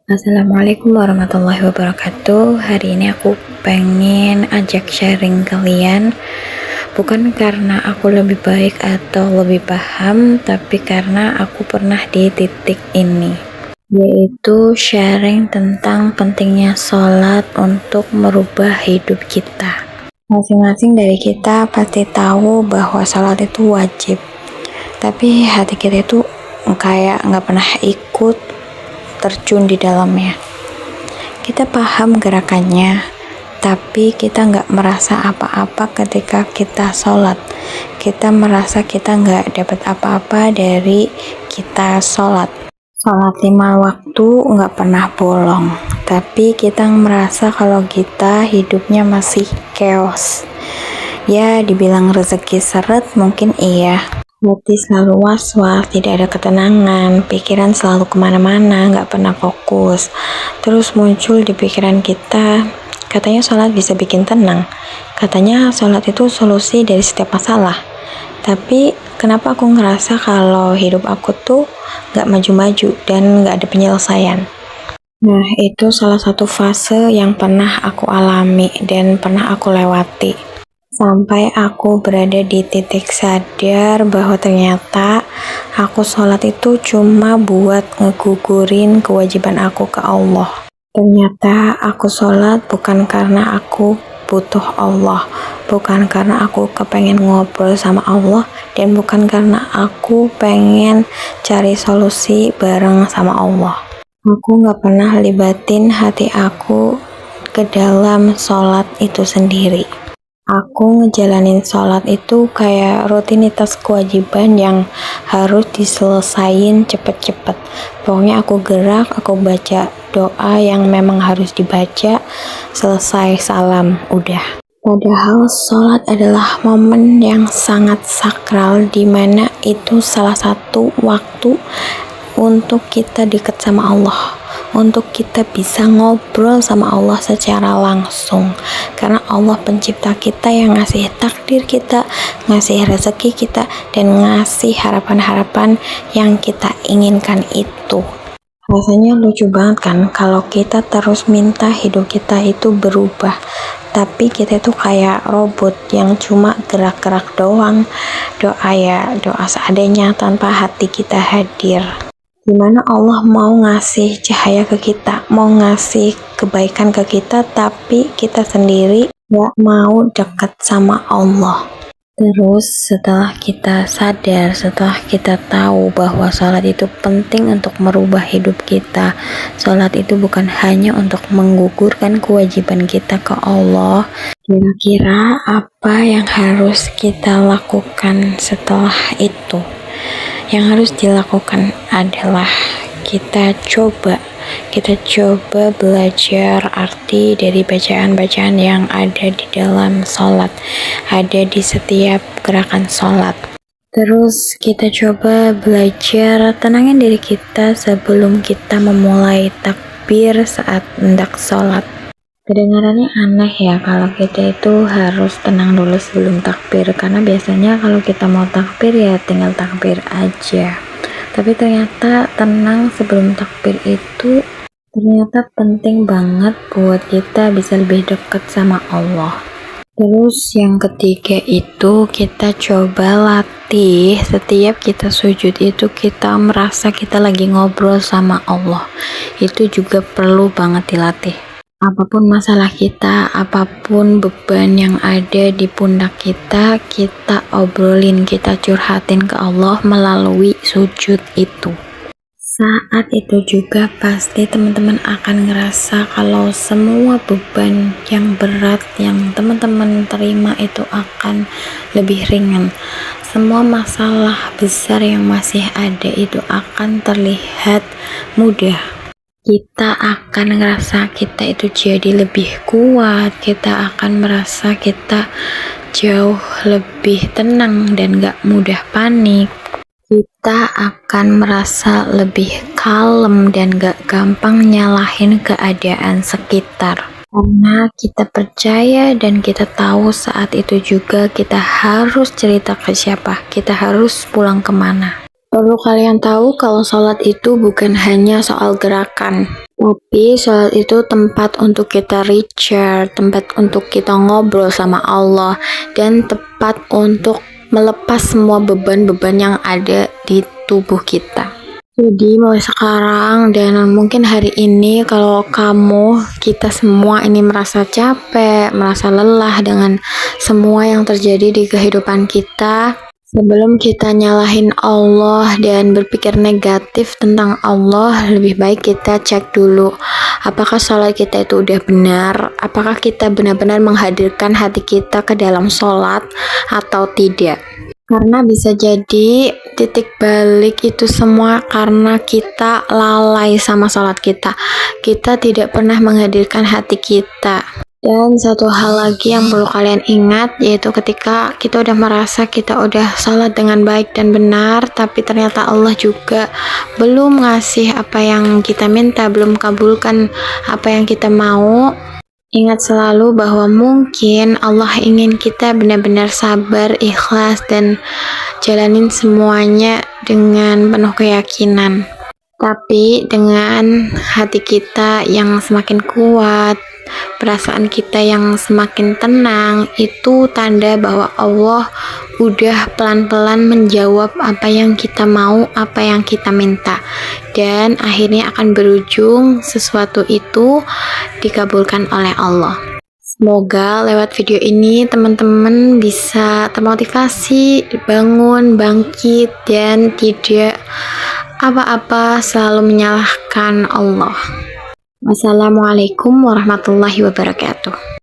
Assalamualaikum warahmatullahi wabarakatuh. Hari ini aku pengen ajak sharing kalian, bukan karena aku lebih baik atau lebih paham, tapi karena aku pernah di titik ini, yaitu sharing tentang pentingnya sholat untuk merubah hidup kita. Masing-masing dari kita pasti tahu bahwa sholat itu wajib, tapi hati kita itu kayak nggak pernah ikut terjun di dalamnya. Kita paham gerakannya, tapi kita nggak merasa apa-apa ketika kita sholat. Kita merasa kita nggak dapat apa-apa dari kita sholat. Sholat 5 waktu nggak pernah bolong, tapi kita merasa kalau kita hidupnya masih chaos. Ya, dibilang rezeki seret mungkin iya. Hati selalu was-was, tidak ada ketenangan, pikiran selalu kemana-mana, nggak pernah fokus. Terus muncul di pikiran kita, katanya sholat bisa bikin tenang. Katanya sholat itu solusi dari setiap masalah. Tapi kenapa aku ngerasa kalau hidup aku tuh nggak maju-maju dan nggak ada penyelesaian? Nah, itu salah satu fase yang pernah aku alami dan pernah aku lewati. Sampai aku berada di titik sadar bahwa ternyata aku sholat itu cuma buat ngegugurin kewajiban aku ke Allah. Ternyata aku sholat bukan karena aku butuh Allah, bukan karena aku kepengen ngobrol sama Allah, dan bukan karena aku pengen cari solusi bareng sama Allah. Aku gak pernah libatin hati aku ke dalam sholat itu sendiri. Aku ngejalanin sholat itu kayak rutinitas kewajiban yang harus diselesain cepet-cepet. Pokoknya aku gerak, aku baca doa yang memang harus dibaca, selesai salam, udah. Padahal sholat adalah momen yang sangat sakral, dimana itu salah satu waktu untuk kita dekat sama Allah, untuk kita bisa ngobrol sama Allah secara langsung, karena Allah pencipta kita yang ngasih takdir kita, ngasih rezeki kita, dan ngasih harapan-harapan yang kita inginkan itu. Rasanya lucu banget kan kalau kita terus minta hidup kita itu berubah, tapi kita itu kayak robot yang cuma gerak-gerak doang. Doa ya doa seadanya tanpa hati kita hadir. Dimana Allah mau ngasih cahaya ke kita, mau ngasih kebaikan ke kita, tapi kita sendiri gak mau dekat sama Allah. Terus setelah kita sadar, setelah kita tahu bahwa sholat itu penting untuk merubah hidup kita, sholat itu bukan hanya untuk menggugurkan kewajiban kita ke Allah. Kira-kira apa yang harus kita lakukan setelah itu? Yang harus dilakukan adalah kita coba belajar arti dari bacaan-bacaan yang ada di dalam sholat, ada di setiap gerakan sholat. Terus kita coba belajar tenangin diri kita sebelum kita memulai takbir saat hendak sholat. Kedengarannya aneh ya kalau kita itu harus tenang dulu sebelum takbir, karena biasanya kalau kita mau takbir ya tinggal takbir aja. Tapi ternyata tenang sebelum takbir itu ternyata penting banget buat kita bisa lebih dekat sama Allah. Terus yang ketiga itu kita coba latih setiap kita sujud itu kita merasa kita lagi ngobrol sama Allah. Itu juga perlu banget dilatih. Apapun masalah kita, apapun beban yang ada di pundak kita, kita obrolin, kita curhatin ke Allah melalui sujud itu. Saat itu juga pasti teman-teman akan ngerasa kalau semua beban yang berat yang teman-teman terima itu akan lebih ringan. Semua masalah besar yang masih ada itu akan terlihat mudah. Kita akan ngerasa kita itu jadi lebih kuat, kita akan merasa kita jauh lebih tenang dan gak mudah panik. Kita akan merasa lebih kalem dan gak gampang nyalahin keadaan sekitar. Karena kita percaya dan kita tahu saat itu juga kita harus cerita ke siapa, kita harus pulang kemana. Perlu kalian tahu kalau sholat itu bukan hanya soal gerakan, Tapi sholat itu tempat untuk kita recharge, tempat untuk kita ngobrol sama Allah, dan tempat untuk melepas semua beban-beban yang ada di tubuh kita. Jadi mulai sekarang dan mungkin hari ini kalau kita semua ini merasa capek, merasa lelah dengan semua yang terjadi di kehidupan kita, sebelum kita nyalahin Allah dan berpikir negatif tentang Allah, lebih baik kita cek dulu apakah sholat kita itu udah benar, apakah kita benar-benar menghadirkan hati kita ke dalam sholat atau tidak. Karena bisa jadi titik balik itu semua karena kita lalai sama sholat kita. Kita tidak pernah menghadirkan hati kita. Dan satu hal lagi yang perlu kalian ingat, yaitu ketika kita udah merasa kita udah sholat dengan baik dan benar, tapi ternyata Allah juga belum ngasih apa yang kita minta, belum kabulkan apa yang kita mau. Ingat selalu bahwa mungkin Allah ingin kita benar-benar sabar, ikhlas, dan jalanin semuanya dengan penuh keyakinan. Tapi dengan hati kita yang semakin kuat, perasaan kita yang semakin tenang, itu tanda bahwa Allah udah pelan-pelan menjawab apa yang kita mau, apa yang kita minta. Dan akhirnya akan berujung sesuatu itu dikabulkan oleh Allah. Semoga lewat video ini teman-teman bisa termotivasi, bangun, bangkit, dan tidak apa-apa selalu menyalahkan Allah. Wassalamualaikum warahmatullahi wabarakatuh.